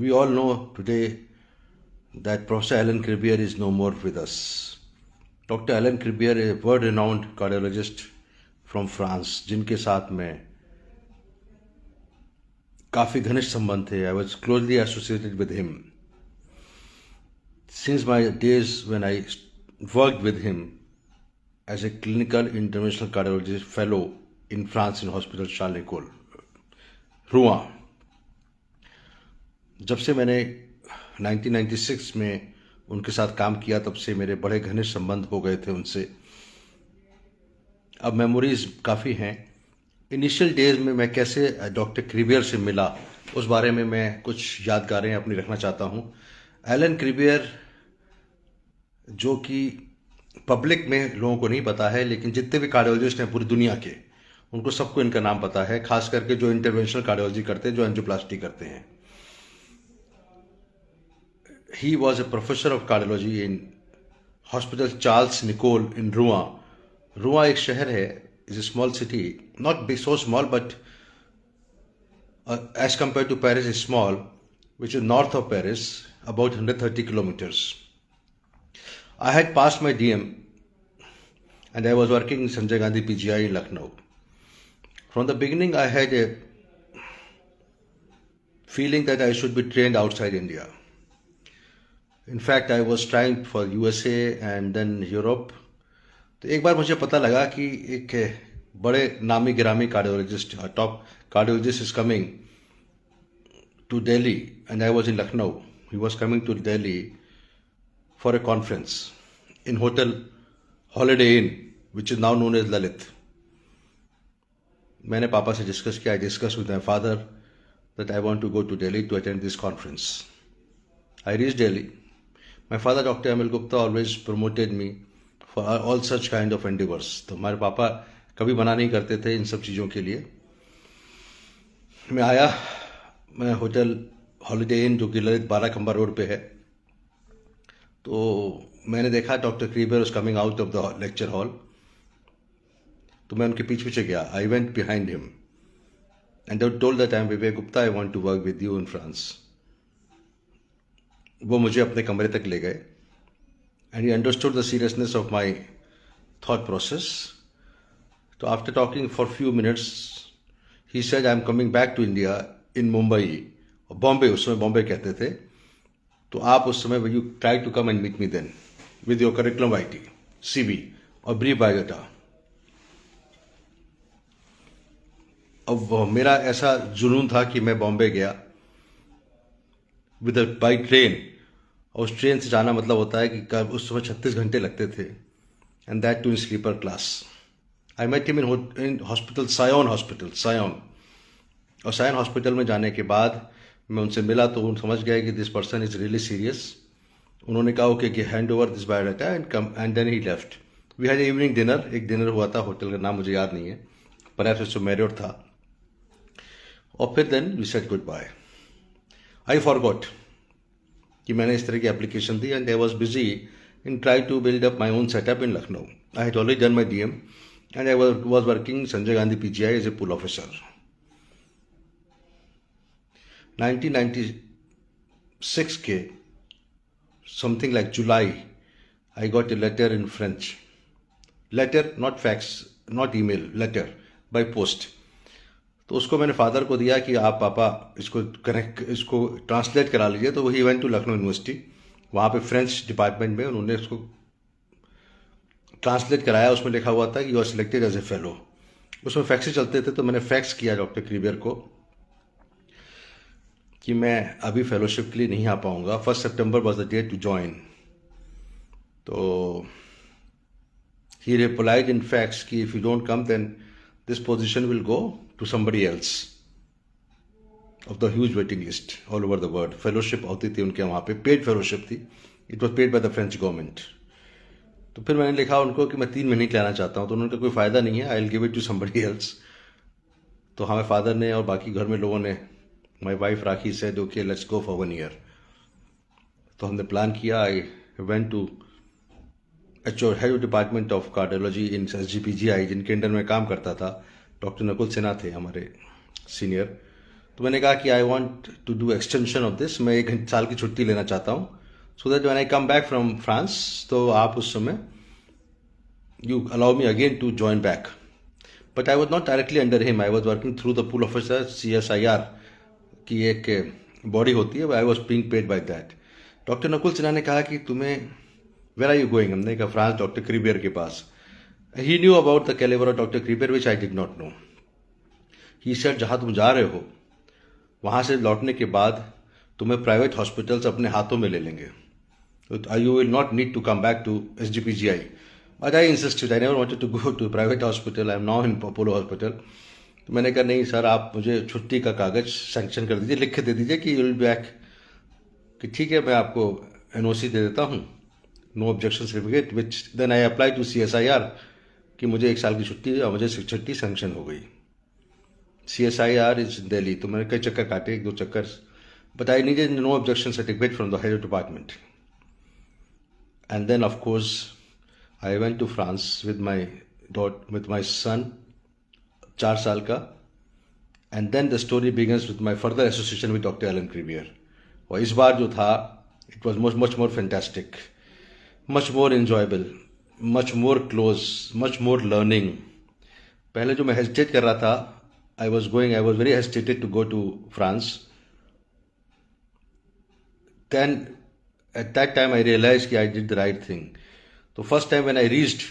We all know today that Professor Alain Cribier is no more with us. Dr. Alain Cribier, a world-renowned cardiologist from France, जिनके साथ में काफ़ी घनिष्ठ संबंध थे. I was closely associated with him. Since my days when I worked with him as a clinical interventional cardiologist fellow in France in Hospital Charles de Gaulle, Rouen. जब से मैंने 1996 में उनके साथ काम किया तब से मेरे बड़े घनिष्ठ संबंध हो गए थे उनसे. अब मेमोरीज काफ़ी हैं. इनिशियल डेज में मैं कैसे डॉक्टर क्रिबियर से मिला उस बारे में मैं कुछ यादगारें अपनी रखना चाहता हूँ. एलन क्रिबियर, जो कि पब्लिक में लोगों को नहीं पता है, लेकिन जितने भी कार्डियोलॉजिस्ट हैं पूरी दुनिया के, उनको सबको इनका नाम पता है, खास करके जो इंटरवेंशनल कार्डियोलॉजी करते हैं, जो एंजियोप्लास्टी करते हैं. He was a professor of cardiology in Hospital Charles de Gaulle in Rouen. Rouen एक शहर है, is a small city, not big, so small, but as compared to Paris is small, which is north of Paris, about 130 kilometers. I had passed my DM and I was working in Sanjay Gandhi PGI in Lucknow. From the beginning, I had a feeling that I should be trained outside India. In fact, I was trying for USA and then Europe. तो एक बार मुझे पता लगा कि एक बड़े नामी गिरामी cardiologist, top cardiologist is coming to Delhi and I was in Lucknow. He was coming to Delhi for a conference in hotel holiday inn which is now known as Lalit. मैंने पापा से डिस्कस किया. I discuss with my father that I want to go to Delhi to attend this conference. I reached Delhi. My father, Dr. Alain Gupta, always promoted me for all such kind of endeavors. तो हमारे पापा कभी मना नहीं करते थे इन सब चीज़ों के लिए. मैं आया, मैं होटल हॉलिडे इन जो कि ललित 12 खंबा रोड पे है. तो मैंने देखा doctor Cribier was coming out of the lecture hall. तो मैं उनके पीछे पीछे गया. I went behind him and they told that I am Vivek Gupta, I want to work with you in France. वो मुझे अपने कमरे तक ले गए and he understood the seriousness of my thought process. तो after talking for few minutes he said I am coming back to India इन मुंबई और बॉम्बे. उस समय बॉम्बे कहते थे. तो आप उस समय you try to come and meet me then with your curriculum vitae, CV और ब्रीफ बायोडाटा. अब मेरा ऐसा जुनून था कि मैं बॉम्बे गया विद बाई ट्रेन. और उस ट्रेन से जाना मतलब होता है कि उस समय 36 घंटे लगते थे and that too in sleeper class. I met him in hospital Sion और सायोन हॉस्पिटल में जाने के बाद मैं उनसे मिला तो उन समझ गए कि this person is really serious. उन्होंने कहा okay hand over this biodata and come and then he left. We had evening dinner. एक डिनर हुआ था, होटल का नाम मुझे याद नहीं है, परहैप्स इट्स मैरियट था. और फिर then we said good bye. I forgot कि मैंने इस तरह की एप्लीकेशन दी and I was busy in try to build up my own setup in Lucknow. I had already done my DM and I was working Sanjay Gandhi PGI as a pool officer. 1996 के something like July I got a letter in French. Letter, not fax, not email, letter by post. तो उसको मैंने father को दिया कि आप पापा इसको ट्रांसलेट करा लीजिए. तो वही वेंट टू लखनऊ यूनिवर्सिटी. वहाँ पे फ्रेंच डिपार्टमेंट में उन्होंने उसको ट्रांसलेट कराया. उसमें लिखा हुआ था कि you are selected as a fellow. उसमें फैक्स चलते थे. तो मैंने फैक्स किया डॉक्टर क्रीबियर को कि मैं अभी फेलोशिप के लिए नहीं आ पाऊँगा. 1 सितंबर was the date to join. तो ही रिप्लाइड इन फैक्स कि if you don't come then this position will go to somebody else of the huge waiting list all over the world. Fellowship होती थी उनके वहाँ पे, paid fellowship थी. It was paid by the French government. तो फिर मैंने लिखा उनको कि मैं 3 महीने के लाना चाहता हूँ. तो उन्होंने कहा कोई फ़ायदा नहीं है, I will give it to somebody else. तो हमें फादर ने और बाकी घर में लोगों ने, my wife Rakhi said okay let's go for 1 year. तो हमने प्लान किया. I went to head department of cardiology in SGPGI, जिनके अंडर में काम करता था. डॉक्टर नकुल सिन्हा थे हमारे सीनियर. तो मैंने कहा कि I want to do extension of this, मैं 1 साल की छुट्टी लेना चाहता हूँ, so that when I come back from France तो आप उस समय you allow me again to join back. But I was not directly under him, I was working through the pool officer CSIR की एक बॉडी होती है, I was being paid by that. Doctor Nakul Sinha ने कहा कि तुम्हें वेयर आर यू गोइंग, हमने कहा फ्रांस डॉक्टर क्रीबियर के पास. He knew about the calibre of doctor Cribier which I did not know. He said जहाँ तुम जा रहे हो वहाँ से लौटने के बाद तुम्हें प्राइवेट हॉस्पिटल्स अपने हाथों में ले लेंगे, you will not need to come back to SGPGI. But I insisted, I never wanted to go to private hospital, I am now in Apollo hospital. तो मैंने कहा नहीं सर, आप मुझे छुट्टी का कागज सैंक्शन कर दीजिए, लिख के दे दीजिए कि यू विल बैक, कि ठीक है मैं आपको NOC दे देता हूँ, no objection certificate, which then I apply to CSIR कि मुझे 1 साल की छुट्टी और मुझे छुट्टी सैंक्शन हो गई. CSIR is Delhi. तो मैंने कई चक्कर काटे, 1-2 चक्कर, but I needed no objection certificate from the head department. And then of course I went to France with my son, 4 साल का. And then the story begins with my further association with doctor Alan Cribier. और इस बार जो था it was much more fantastic, much more enjoyable, much more close, much more learning. पहले जो मैं हेजिटेट कर रहा था, I was very hesitated to go to France. Then at that time I realized कि I did the right thing. तो first time when I reached,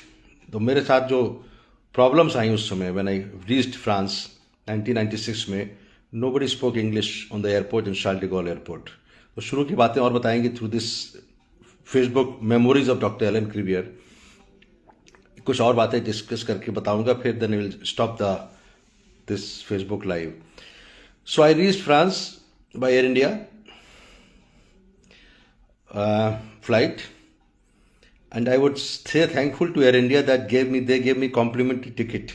तो मेरे साथ जो problems आई उस समय when I reached France 1996 में, nobody spoke English on the airport in Charles de Gaulle airport. तो शुरू की बातें और बताएंगे through this Facebook memories of Dr. Alain Cribier. कुछ और बातें डिस्कस करके बताऊंगा, फिर then I will stop this Facebook live. So I reached France by Air India flight, and I would say thankful to Air India that they gave me complimentary ticket.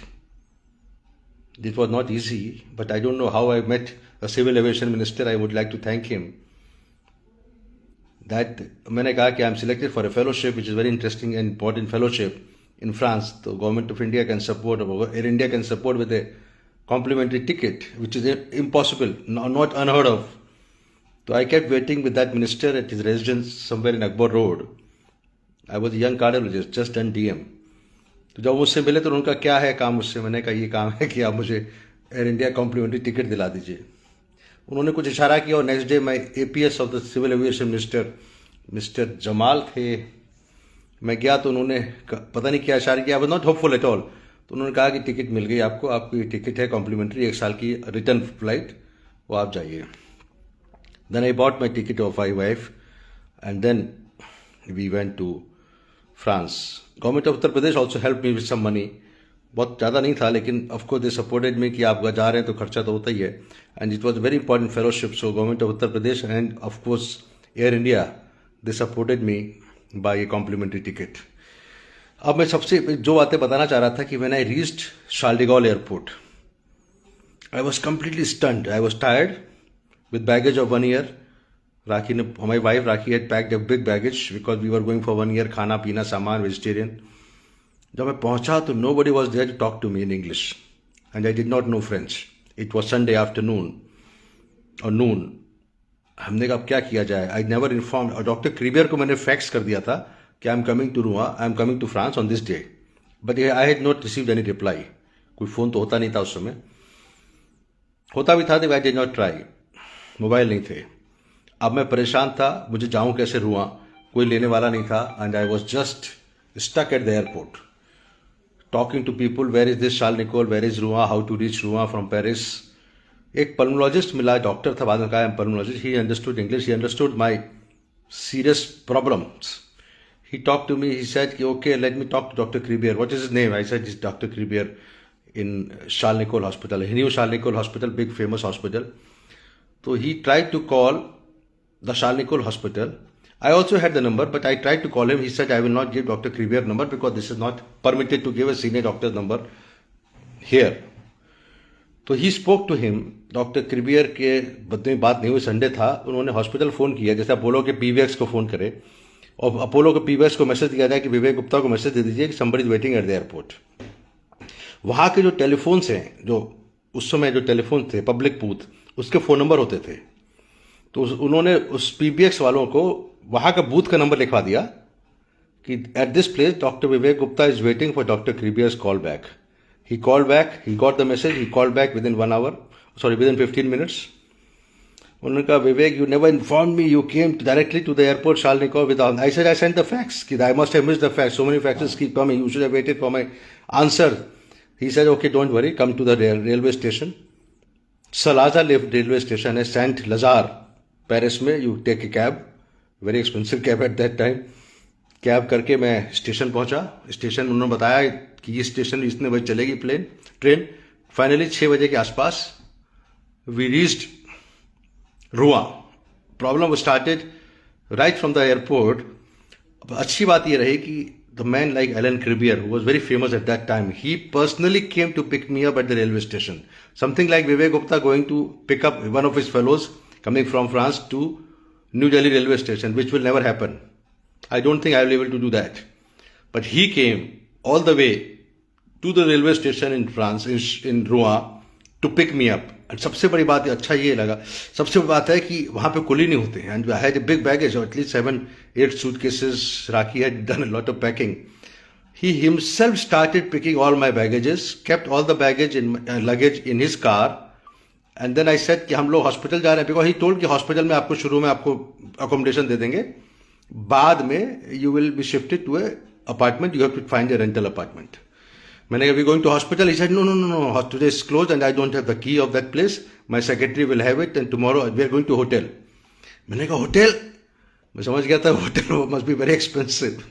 This was not easy, but I don't know how I met a civil aviation minister. I would like to thank him. That मैंने कहा कि I am selected for a fellowship, which is very interesting and important fellowship in France. So government of India can support, Air India can support with a complimentary ticket, which is impossible, not unheard of. So I kept waiting with that minister at his residence somewhere in Akbar Road. I was a young cardiologist, just done DM. तो जब मुझसे मिले तो उनका क्या है काम मुझसे, मैंने कहा ये काम है कि आप मुझे एयर इंडिया कॉम्प्लीमेंट्री टिकट दिला दीजिए. उन्होंने कुछ इशारा किया और नेक्स्ट डे मैं APS of the civil aviation minister mister Jamal थे, मैं गया तो उन्होंने पता नहीं क्या इशारा किया. I was not hopeful at all. तो उन्होंने कहा कि टिकट मिल गई आपको, आपकी टिकट है कॉम्प्लीमेंट्री 1 साल की रिटर्न फ्लाइट, वो आप जाइए. Then I bought my ticket of my wife and then we went to France. Government of Uttar Pradesh also help me with some money, बहुत ज़्यादा नहीं था लेकिन ऑफकोर्स दे सपोर्टेड मी कि आप जा रहे हैं तो खर्चा तो होता ही है. And it was very important fellowship. So government of Uttar Pradesh and of course Air India, they supported me by a complimentary ticket. अब मैं सबसे जो बातें बताना चाह रहा था कि when I reached Charles de Gaulle airport, I was completely stunned. I was tired with baggage of 1 year. Rakhi ने, हमारी wife Rakhi had packed a big baggage because we were going for 1 year, खाना पीना सामान वेजिटेरियन. जब मैं पहुंचा तो nobody was there to talk to me in English and I did not know French. It was Sunday afternoon और noon. हमने कहा अब क्या किया जाए. I never inform. और डॉक्टर क्रीबियर को मैंने फैक्स कर दिया था कि आई am coming to Rouen, I am coming to France on this day, but I had not received any reply. कोई फ़ोन तो होता नहीं था उस समय, होता भी था तो आई डिड नॉट ट्राई, मोबाइल नहीं थे. अब मैं परेशान था, मुझे जाऊँ कैसे रुआ, कोई लेने वाला नहीं था. And I was just stuck at the airport talking to people, where is this Charles Nicolle, where is Rouen, how to reach Rouen from Paris. एक पल्मोलॉजिस्ट मिला, डॉक्टर था, बाद में कहा I am pulmonologist. He understood English, he understood my serious problems. He talked to me, he said, okay, let me talk to Dr. Cribier. What is his name? I said, it's Dr. Cribier in Charles Nicolle Hospital. He knew Charles Nicolle Hospital, big famous hospital. So he tried to call the Charles Nicolle Hospital. I also had the number, but I tried to call him. He said, I will not give Dr. Cribier number because this is not permitted to give a senior doctor's number here. तो he spoke to him. Doctor Cribier के बदले बात नहीं हुई, Sunday था. उन्होंने hospital phone किया, जैसे अपोलो के PBX को फ़ोन करे और अपोलो के PBX को मैसेज दिया जाए कि विवेक गुप्ता को मैसेज दे दीजिए कि somebody is waiting eight the airport. वहाँ के जो टेलीफोन्स हैं, जो उस समय जो टेलीफोन थे पब्लिक बूथ, उसके फ़ोन नंबर होते थे। तो उन्होंने उस पीबीएक्स वालों को वहाँ का बूथ का नंबर लिखवा दिया कि at this place doctor Vivek Gupta is waiting for doctor Cribier's call back. He call back, he got the message, he call back within 1 hour, sorry within 15 minutes. उन्होंने कहा, Vivek you never inform me, you came directly to the airport Charles Nicolle without. I said I sent the fax कि I must have missed the fax, so many faxes keep coming, you should have waited for my answer. He said okay don't worry, come to the railway station, Saint Lazare railway station है, Saint Lazare Paris में। You take a cab, very expensive cab at that time. Cab करके मैं station पहुंचा। Station उन्होंने बताया कि ये station इतने बजे चलेगी ट्रेन। फाइनली 6 बजे के आसपास we reached Rouen. Problem started right from the airport. अच्छी बात ये रही कि the man like Alain Cribier, who was very famous at that time, he personally came to pick me up at the railway station. Something like Vivek Gupta going to pick up one of his fellows coming from France to New Delhi railway station, which will never happen. I don't think I will be able to do that. But he came all the way to the railway station in France, in Rouen, to pick me up. And सबसे बड़ी बात अच्छा ये लगा, सबसे बड़ी बात है कि वहाँ पे कुली नहीं होते हैं. And I had a big baggage, or at least 7-8 suitcases. Raki had done a lot of packing. He himself started picking all my baggages, kept all the luggage in his car. And then I said कि हम लोग hospital जा रहे हैं, because he told कि hospital में आपको शुरू में आपको अकोमोडेशन दे देंगे, बाद में you will be shifted to a apartment, you have to find a rental apartment. मैंने कहा we going to hospital. He said no no no no, today is close and I don't have the key of that place, my secretary will have it and tomorrow we are going to hotel. मैंने कहा hotel? मैं समझ गया था hotel must be very expensive.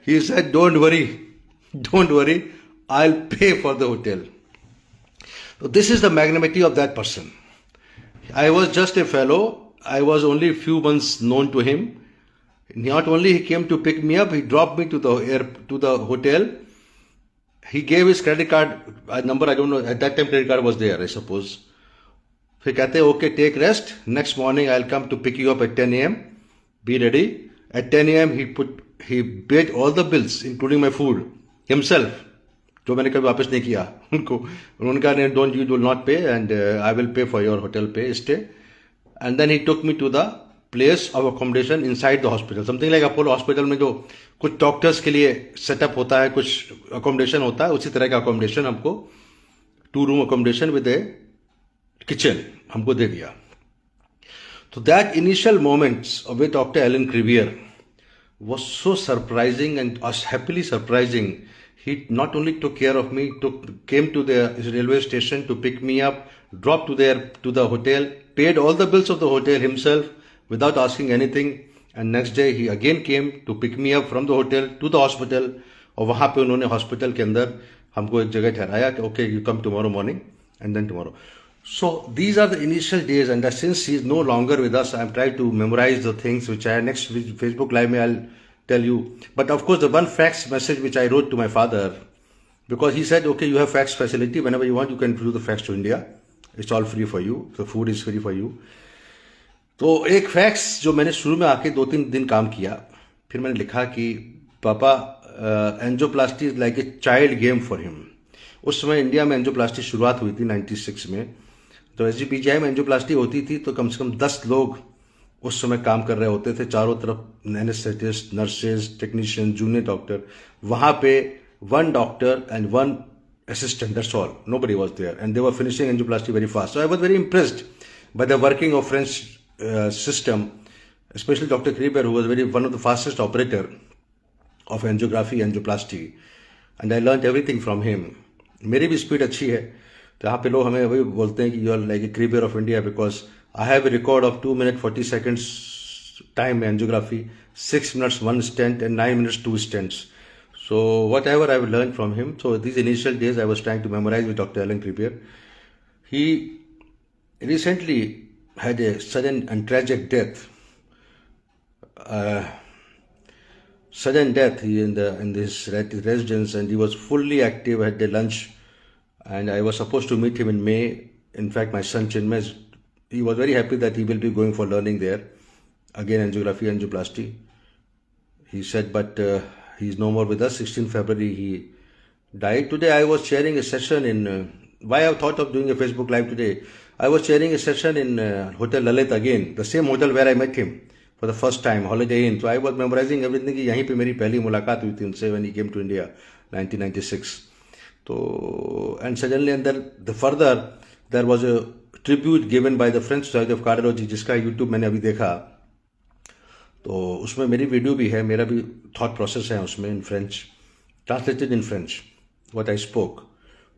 He said don't worry, I will pay for the hotel. So this is the magnanimity of that person. I was just a fellow. I was only a few months known to him. Not only he came to pick me up, he dropped me to the hotel. He gave his credit card number. I don't know. At that time, credit card was there, I suppose. फिर कहते okay, take rest. Next morning, I'll come to pick you up at 10 a.m. Be ready. At 10 a.m. he paid all the bills, including my food, himself. जो मैंने कभी वापस नहीं किया उनको. उन्होंने कहा don't, you will not pay and I will pay for your hotel पे stay. And then he took me to the place of accommodation inside the hospital. Something like Apollo hospital में जो कुछ डॉक्टर्स के लिए सेटअप होता है, कुछ accommodation होता है, उसी तरह का अकोमोडेशन हमको 2 room accommodation with a kitchen हमको दे दिया. तो that initial moments with doctor Alain Cribier was so surprising and happily surprising. He not only took care of me, came to the railway station to pick me up, dropped to the hotel, paid all the bills of the hotel himself without asking anything. And next day he again came to pick me up from the hotel to the hospital. और वहाँ पे उन्होंने hospital के अंदर हमको एक जगह ठहराया कि okay, you come tomorrow morning and then tomorrow. So these are the initial days, and since he is no longer with us, I am trying to memorize the things which I next Facebook live में I'll tell you. But of course, the one fax message which I wrote to my father, because he said, okay, you have fax facility. Whenever you want, you can do the fax to India. It's all free for you. The food is free for you. तो एक fax जो मैंने शुरू में आके 2-3 दिन काम किया, फिर मैंने लिखा कि पापा angioplasty is like a child game for him. उस समय इंडिया में एंजियोप्लास्टी शुरुआत हुई थी 96 में. तो एसजीपीजीआई में एंजियोप्लास्टी होती थी तो कम से कम 10 लोग उस समय काम कर रहे होते थे, चारों तरफ anaesthetist, nurses, technician, junior doctor. वहाँ पे 1 doctor and 1 assistant, that's all. Nobody was there, and they were finishing angioplasty very fast. So I was very impressed by the working of French system, especially Dr. Cribier, who was one of the fastest operator of angioplasty, and I learned everything from him. मेरी भी speed अच्छी है, तो यहाँ पे लोग हमें वही बोलते हैं कि you are like a Cribier of India, because I have a record of 2 minutes 40 seconds time में angiography, 6 minutes 1 stent and 9 minutes 2 stents. So whatever I've learned from him, so these initial days I was trying to memorize with Dr. Alain Cribier. He recently had a sudden and tragic death. Sudden death in this residence, and he was fully active, had a lunch, and I was supposed to meet him in May. In fact, my son Chinmay, he was very happy that he will be going for learning there, again angiography, angioplasty. He said, but he's no more with us. 16 February he died. Today I was sharing a session in, why I thought of doing a Facebook live today. I was chairing a session in Hotel Lalit again, the same hotel where I met him for the first time, Holiday Inn. So I was memorizing everything कि यहीं पे मेरी पहली मुलाकात हुई थी उनसे when he came to India, 1996. So and suddenly and then further there was a tribute given by the French Society of Cardiology जिसका YouTube मैंने अभी देखा. तो उसमें मेरी वीडियो भी है, मेरा भी थॉट प्रोसेस है उसमें in French, translated in French, what I spoke.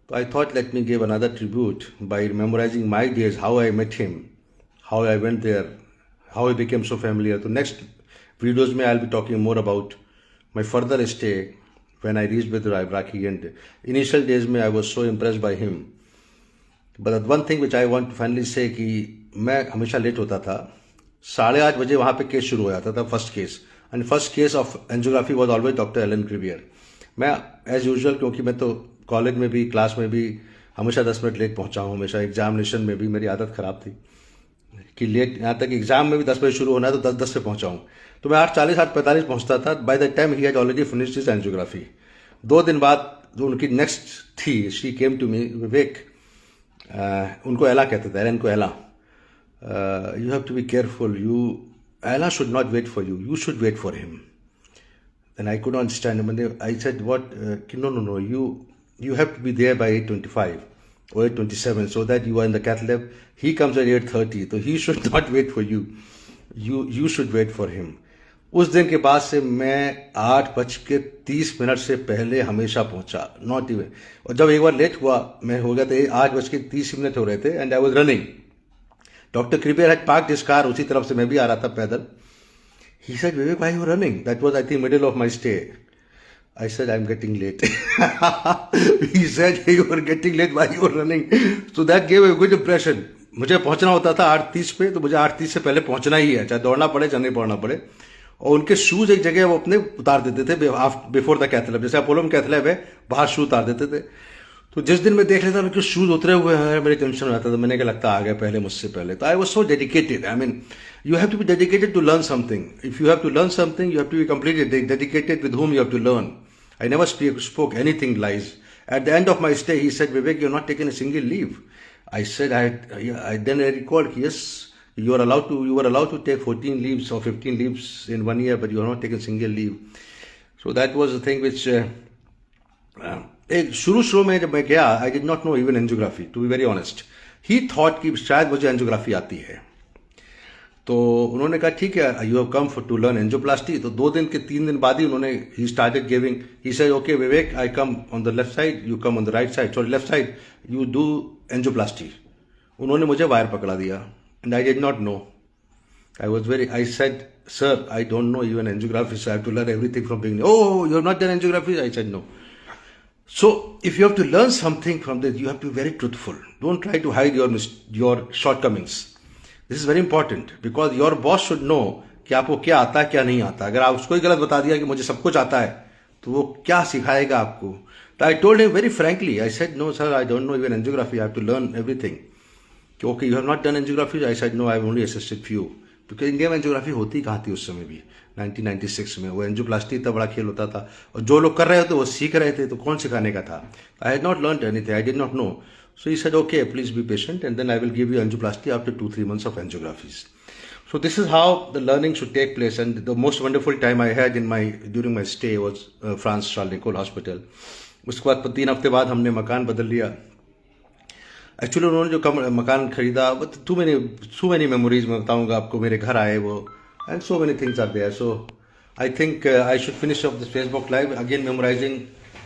So I thought let me give another tribute by memorizing my days, how I met him, how I went there, how I became so familiar. So next videos में I'll be talking more about my further stay when I reached with Rakhi, and initial days में I was so impressed by him. But one thing which I want to finally say कि मैं हमेशा late होता था. 8:30 बजे वहाँ पे case शुरू हो जाता था, first case, and first case of angiography was always doctor Alain Cribier. मैं एज यूजुअल, क्योंकि मैं तो कॉलेज में भी क्लास में भी हमेशा 10 मिनट लेट पहुंचा हूँ, हमेशा एग्जामिनेशन में भी मेरी आदत खराब थी कि लेट, यहाँ तक एग्जाम में भी 10 बजे शुरू होना है तो 10 से पहुंचा हूँ. तो मैं 8:40 8:45 पहुंचता था. By the time he had already finished his angiography. 2 दिन बाद जो उनकी नेक्स्ट थी, शी केम टू मी, विवेक, उनको एला कहते थे, एलन को एला, you have to be careful, Ella should not wait for you, you should wait for him. Then I couldn't understand. I said, what? No, you have to be there by 8:25 or 8:27 so that you are in the cath lab. He comes at 8:30, so he should not wait for you. You should wait for him. उस दिन के बाद से मैं 8:30 से पहले हमेशा पहुंचा, नॉट इवन. और जब एक बार लेट हुआ, मैं हो गया था 8:30 हो रहे थे, and I was running. Dr. Cribier had parked his car, उसी तरफ से मैं भी आ रहा था पैदल. He said, Vivek, why are you running? That was, I think, middle of my stay. I said, I'm getting late. He said, you are getting late, why you are running? So that gave a good impression. मुझे पहुंचना होता था 8:30 पे, तो मुझे 8:30 से पहले पहुंचना ही है, चाहे दौड़ना पड़े चाहे नहीं पड़ना पड़े. और उनके शूज एक जगह वो अपने उतार देते थे बिफोर द कैथ लैब, जैसे अपोलो में कैथ लैब है, बाहर शूज उतार देते थे. तो जिस दिन मैं देख लेता उनके शूज उतरे हुए हैं, मेरी टेंशन हो जाता था. मैंने क्या लगता आ गया पहले मुझसे पहले. तो I was so dedicated. I mean, you have to be dedicated to learn something. If you have to learn something, you have to be completely dedicated with whom you have to learn. I never spoke anything lies. At the end of my stay, he said, Vivek, you're not taking a single leave. I said, then I recalled, yes, you were allowed to take 14 leaves or 15 leaves in 1 year, but you are not taking a single leave. So that was the thing which, शुरू में जब मैं गया, I did not know even angiography, to be very honest. He thought कि शायद मुझे angiography आती है. तो उन्होंने कहा ठीक है, you have come to learn angioplasty. तो 3 दिन बाद ही उन्होंने, he started giving, he said, okay Vivek, I come on the left side, you come on the right side, sorry left side, you do angioplasty. उन्होंने मुझे वायर पकड़ा दिया, and I did not know. I said, sir, I don't know even angiography, so I have to learn everything from beginning. Oh, you have not done angiography? I said no. So, if you have to learn something from this, you have to be very truthful. Don't try to hide your shortcomings. This is very important because your boss should know कि आपको क्या आता है, क्या नहीं आता. अगर आप उसको ही गलत बता दिया कि मुझे सब कुछ आता है, तो वो क्या सिखाएगा आपको. तो I told him very frankly. I said, no, sir, I don't know even angiography. I have to learn everything. Okay, you have not done angiography? I said, no, I have only assisted few. क्योंकि India में angiography होती कहाँ थी उस समय भी, 1996 में. वो एंजियोप्लास्टी इतना बड़ा खेल होता था, और जो लोग कर रहे थे वो सीख रहे थे, तो कौन सिखाने का था. I had not learn anything, I did not know. So he said, okay, please be patient, and then I will give you angioplasty after 2-3 months of angiographies. So this is how the learning should take place, and the most wonderful time I had during my stay was France Charles de Gaulle Hospital. उसके बाद 3 हफ्ते बाद हमने मकान बदल लिया. Actually उन्होंने जो मकान खरीदा, टू मेनी मेमोरीज में बताऊंगा आपको. मेरे घर आए वो, and so many things are there. So I think I should finish off this Facebook live again memorising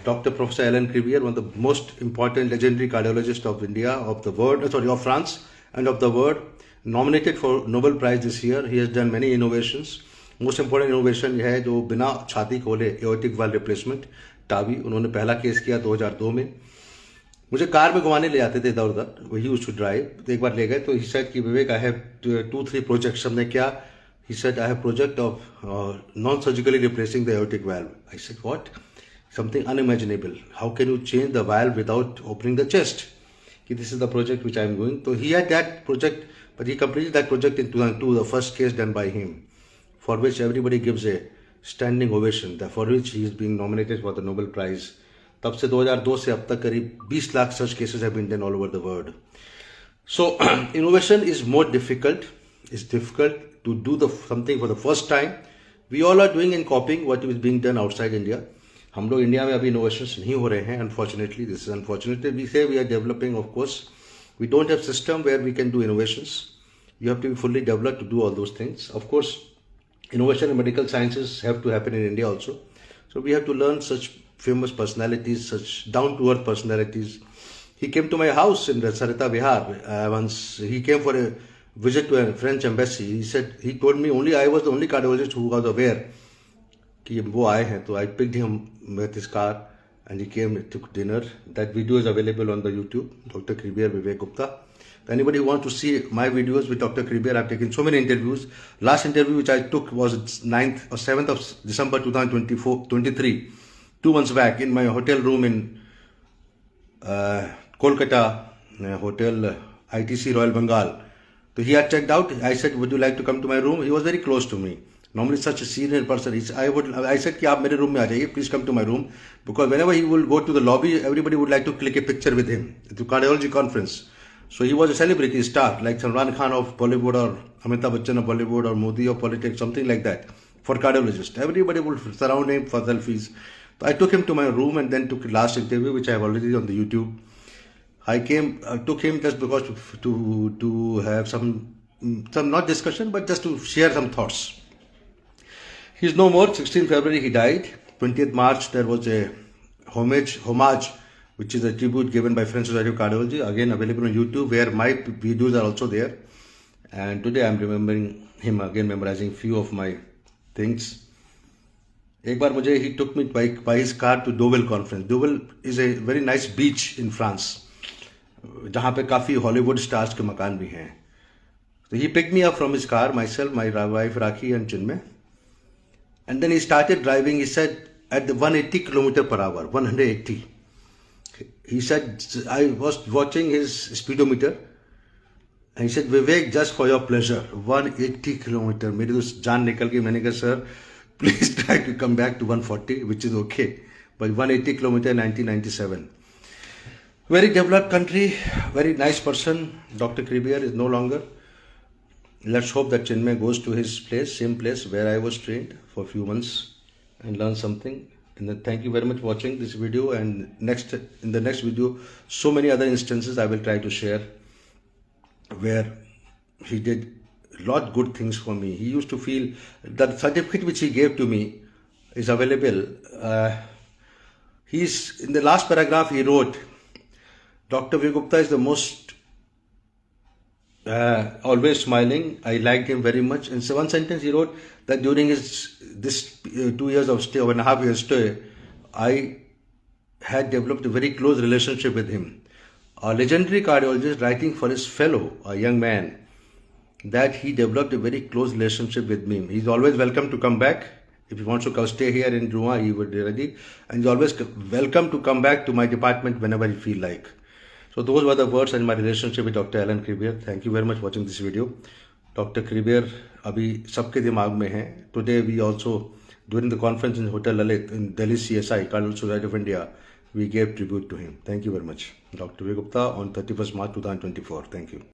doctor professor Alain Cribier, one of the most important legendary cardiologist of India, of the world, sorry of France and of the world, nominated for Nobel Prize this year. He has done many innovations. Most important innovation है जो बिना छाती खोले aortic valve replacement, TAVI. उन्होंने पहला case किया 2002 में. मुझे कार में घुमाने ले जाते थे इधर उधर, वही यूज्ड टू ड्राइव. एक बार ले गए तो ही सेड कि विवेक, आई हैव 2-3 प्रोजेक्ट्स. हमने क्या? He said, I have project of non surgically replacing the aortic valve. I said, what? Something unimaginable. How can you change the valve without opening the chest? कि this is the project which I am going. तो he had that project, but he completed that project in 2002, the first case done by him, for which everybody gives a standing ovation, for which he is being nominated for the Nobel Prize. तब से 2002 से अब तक करीब 20 lakh such cases have been done all over the world. So innovation is more difficult. It's difficult to do something for the first time. We all are doing and copying what is being done outside India. हम लोग India में अभी innovations नहीं हो रहे हैं. Unfortunately, this is unfortunate. We say we are developing, of course. We don't have system where we can do innovations. You have to be fully developed to do all those things. Of course, innovation in medical sciences have to happen in India also. So we have to learn such famous personalities, such down-to-earth personalities. He came to my house in Sarita Vihar once. He came for a visit to a French embassy. He told me only I was the only cardiologist who was aware कि वो आए हैं. So I picked him with his car and he came, took dinner. That video is available on the YouTube, Dr. Cribier, Vivek Gupta. Anybody who wants to see my videos with Dr. Cribier, I've taken so many interviews. Last interview which I took was 9th or 7th of December 2023, 2 months back, in my hotel room in Kolkata, Hotel ITC Royal Bengal. So he had checked out. I said, would you like to come to my room? He was very close to me. Normally such a senior person. I said कि आप मेरे room में आ जाइए, please come to my room, because whenever he will go to the lobby, everybody would like to click a picture with him to cardiology conference. So he was a celebrity star, like Salman Khan of Bollywood or Amitabh Bachchan of Bollywood or Modi of politics, something like that. For cardiologist, everybody would surround him for selfies. So I took him to my room and then took last interview, which I have already on the YouTube. I took him just because to have some not discussion, but just to share some thoughts. He's no more. 16th February he died. 20th March there was a homage, which is a tribute given by French Society of Cardiology, again available on YouTube, where my videos are also there. And today I'm remembering him again, memorizing few of my things. एक बार मुझे he took me by his car to Deauville conference. Deauville is a very nice beach in France, जहाँ पे काफ़ी Hollywood stars के मकान भी हैं. So he picked me up from his car, myself, my wife Rakhi and Chinmay. And then he started driving. He said at the 180 km per hour, 180. He said, I was watching his speedometer. And he said, Vivek, just for your pleasure, 180 km. मेरी तो जान निकल गई. मैंने कहा, sir, please try to come back to 140, which is okay. But 180 km, 1997. Very developed country, very nice person. Dr. Cribier is no longer. Let's hope that Chinmay goes to his place, same place where I was trained for a few months and learn something. And then thank you very much for watching this video. And in the next video, so many other instances I will try to share where he did a lot good things for me. He used to feel that certificate which he gave to me is available. He's in the last paragraph he wrote, Dr. Vivek Gupta is the most always smiling. I liked him very much. And so one sentence he wrote that during this 2 years of stay, 1.5 years stay, I had developed a very close relationship with him. A legendary cardiologist writing for his fellow, a young man, that he developed a very close relationship with me. He's always welcome to come back. If he wants to stay here in Rouen, he would be ready. And he's always welcome to come back to my department whenever he feel like. So those were the words and my relationship with Dr. Alain Cribier. Thank you very much for watching this video. Dr. Cribier अभी सबके दिमाग में है. Today we also, during the conference in Hotel Lalit in Delhi CSI, Cardiology Society of India, we gave tribute to him. Thank you very much. Dr. Vivek Gupta on 31st March 2024. Thank you.